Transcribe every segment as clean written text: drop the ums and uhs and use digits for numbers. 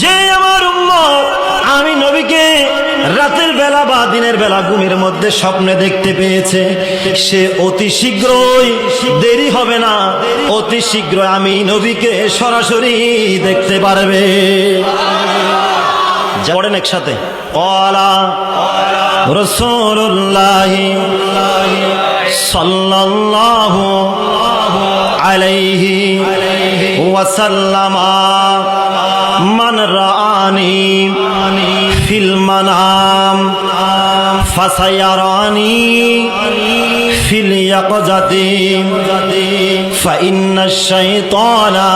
যে আমার উম্মত আমি নবীকে রাতের বেলা বা দিনের বেলা ঘুমের মধ্যে স্বপ্নে দেখতে পেয়েছে, সে অতি শীঘ্রই, দেরি হবে না, অতি শীঘ্র আমি নবীকে সরাসরি দেখতে পারবে। পড়েন একসাথে, ওয়ালা রাসূলুল্লাহ সাল্লাল্লাহু আলাইহি ওয়াসাল্লাম মান রাআনি ফিল মানাম ফাসায়ারানি ফিল ইয়াকযাতি ফাইন্নাশ শাইতানা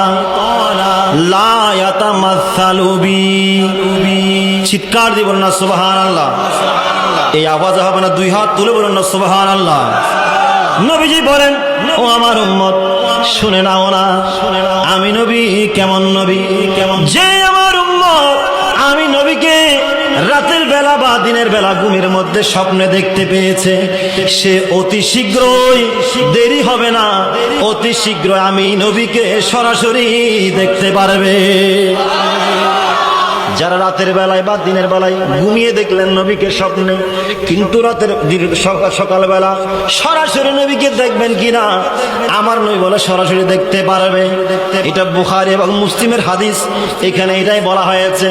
লা ইয়াতামাসসালু বি। চিৎকার দিয়ে বলুন না সুবহানাল্লাহ। এই আওয়াজ হবে না, দুই হাত তুলে বলুন না সুবহানাল্লাহ। নবীজি বলেন, ও আমার উম্মত শুনে নাও না, আমি নবী কেমন নবী, যে আমার উম্মত আমি নবীকে রাতের বেলা বা দিনের বেলা ঘুমের মধ্যে স্বপ্নে দেখতে পেয়েছে, সে অতি শীঘ্রই, দেরি হবে না, অতি শীঘ্র আমি নবীকে সরাসরি দেখতে পারবে। যারা রাতের বেলায় বা দিনের বেলায় ঘুমিয়ে দেখলেন নবীকে স্বপ্নে, কিন্তু রাতের সকালবেলা সরাসরি নবীকে দেখবেন কিনা, আমার নবী বলে সরাসরি দেখতে পারবে। এটা বুখারী এবং মুসলিমের হাদিস, এখানে এটাই বলা হয়েছে।